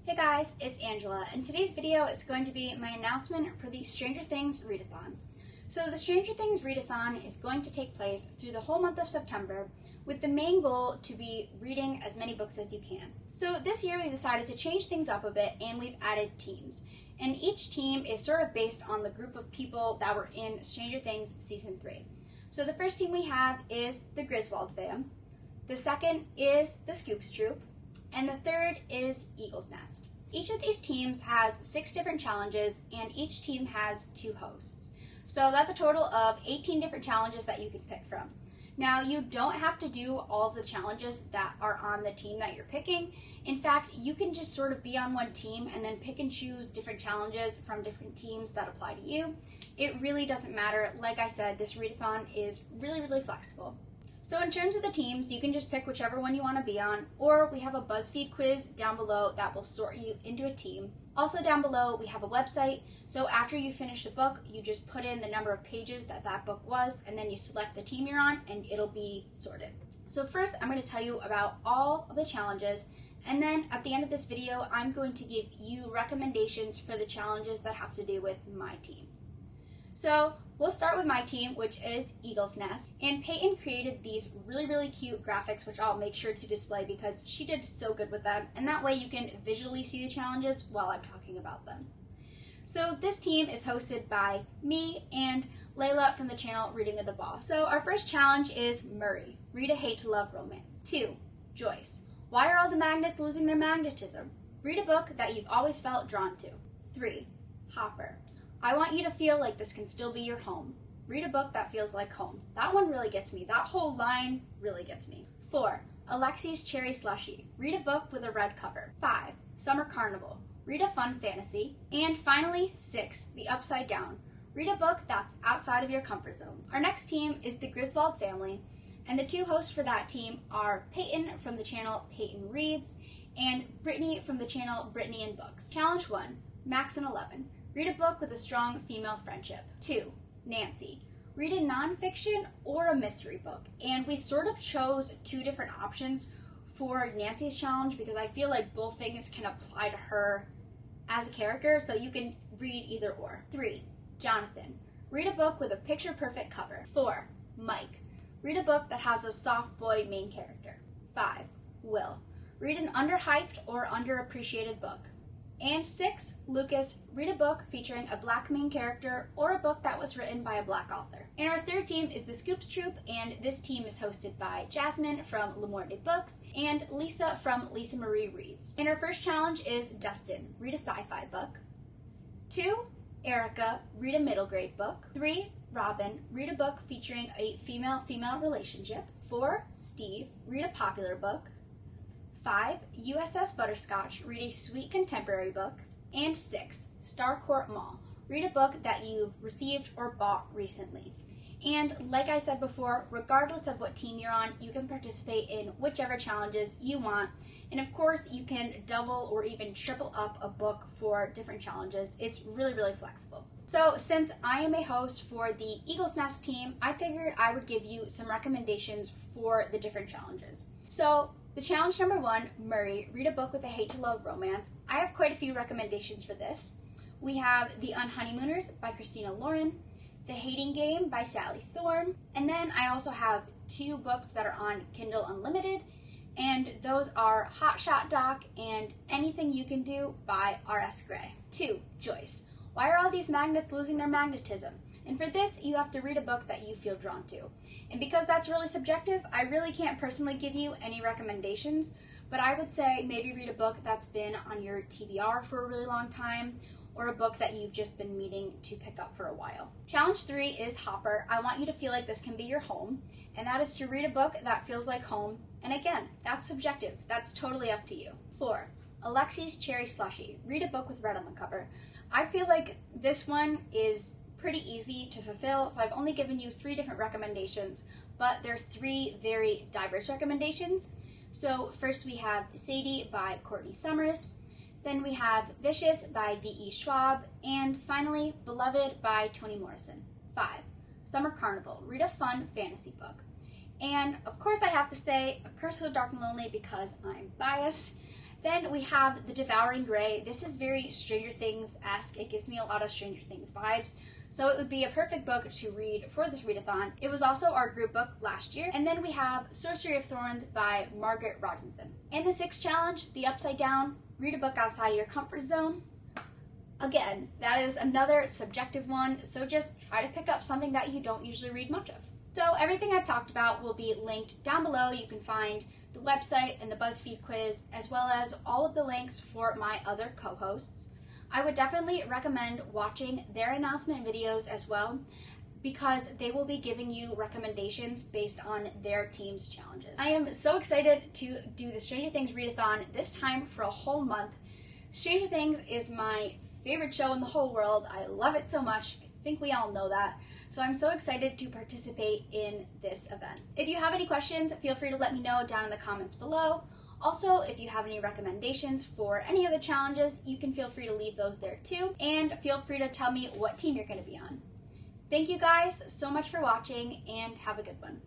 Hey guys, it's Angela, and today's video is going to be my announcement for the Stranger Things Readathon. So the Stranger Things Readathon is going to take place through the whole month of September, with the main goal to be reading as many books as you can. So this year we decided to change things up a bit and we've added teams. And each team is sort of based on the group of people that were in Stranger Things Season 3. So the first team we have is the Griswold Fam, the second is the Scoops Troop, and the third is Eagle's Nest. Each of these teams has 6 different challenges and each team has 2 hosts. So that's a total of 18 different challenges that you can pick from. Now, you don't have to do all of the challenges that are on the team that you're picking. In fact, you can just sort of be on one team and then pick and choose different challenges from different teams that apply to you. It really doesn't matter. Like I said, this readathon is really flexible. So in terms of the teams, you can just pick whichever one you want to be on, or we have a BuzzFeed quiz down below that will sort you into a team. Also down below, we have a website, so after you finish the book, you just put in the number of pages that book was, and then you select the team you're on, and it'll be sorted. So first, I'm going to tell you about all of the challenges, and then at the end of this video, I'm going to give you recommendations for the challenges that have to do with my team. So we'll start with my team, which is Eagle's Nest. And Peyton created these really cute graphics, which I'll make sure to display because she did so good with them. And that way you can visually see the challenges while I'm talking about them. So this team is hosted by me and Layla from the channel Reading with the Bawse. So our first challenge is Murray, read a hate to love romance. 2, Joyce, why are all the magnets losing their magnetism? Read a book that you've always felt drawn to. 3, Hopper, I want you to feel like this can still be your home. Read a book that feels like home. That one really gets me. That whole line really gets me. 4, Alexei's Cherry Slushy. Read a book with a red cover. 5, Summer Carnival. Read a fun fantasy. And finally, 6, The Upside Down. Read a book that's outside of your comfort zone. Our next team is the Griswold Family, and the 2 hosts for that team are Peyton from the channel Peyton Reads and Brittany from the channel Brittany and Books. Challenge 1, Max and 11. Read a book with a strong female friendship. 2, Nancy. Read a nonfiction or a mystery book. And we sort of chose 2 different options for Nancy's challenge because I feel like both things can apply to her as a character, so you can read either or. 3, Jonathan. Read a book with a picture-perfect cover. 4, Mike. Read a book that has a soft boy main character. 5, Will. Read an underhyped or underappreciated book. And 6, Lucas, read a book featuring a black main character or a book that was written by a black author. And our third team is the Scoops Troop, and this team is hosted by Jasmine from BlondeBooks and Lisa from Lisa Marie Reads. And our first challenge is Dustin, read a sci-fi book. 2, Erica, read a middle grade book. 3, Robin, read a book featuring a female-female relationship. 4, Steve, read a popular book. 5, USS Butterscotch, read a sweet contemporary book. And 6, Starcourt Mall, read a book that you've received or bought recently. And like I said before, regardless of what team you're on, you can participate in whichever challenges you want. And of course, you can double or even triple up a book for different challenges. It's really flexible. So since I am a host for the Eagle's Nest team, I figured I would give you some recommendations for the different challenges. So the challenge number 1, Murray, read a book with a hate to love romance. I have quite a few recommendations for this. We have The Unhoneymooners by Christina Lauren, The Hating Game by Sally Thorne, and then I also have 2 books that are on Kindle Unlimited, and those are Hot Shot Doc and Anything You Can Do by R.S. Gray. 2, Joyce, why are all these magnets losing their magnetism? And for this, you have to read a book that you feel drawn to. And because that's really subjective, I really can't personally give you any recommendations, but I would say maybe read a book that's been on your TBR for a really long time, or a book that you've just been meaning to pick up for a while. Challenge 3 is Hopper. I want you to feel like this can be your home, and that is to read a book that feels like home. And again, that's subjective. That's totally up to you. 4, Alexei's Cherry Slushy. Read a book with red on the cover. I feel like this one is pretty easy to fulfill, so I've only given you 3 different recommendations, but they're 3 very diverse recommendations. So first we have Sadie by Courtney Summers, then we have Vicious by V.E. Schwab, and finally Beloved by Toni Morrison. 5, Summer Carnival, read a fun fantasy book. And of course I have to say A Curse of the Dark and Lonely because I'm biased. Then we have the Devouring Gray. This is very Stranger Things-esque. It gives me a lot of Stranger Things vibes. So it would be a perfect book to read for this readathon. It was also our group book last year. And then we have Sorcery of Thorns by Margaret Rodinson. In the 6th challenge, The Upside Down, read a book outside of your comfort zone. Again, that is another subjective one, so just try to pick up something that you don't usually read much of. So everything I've talked about will be linked down below. You can find the website and the BuzzFeed quiz, as well as all of the links for my other co-hosts. I would definitely recommend watching their announcement videos as well, because they will be giving you recommendations based on their team's challenges. I am so excited to do the Stranger Things readathon this time for a whole month. Stranger Things is my favorite show in the whole world. I love it so much. I think we all know that. So I'm so excited to participate in this event. If you have any questions, feel free to let me know down in the comments below. Also, if you have any recommendations for any of the challenges, you can feel free to leave those there too. And feel free to tell me what team you're going to be on. Thank you guys so much for watching, and have a good one.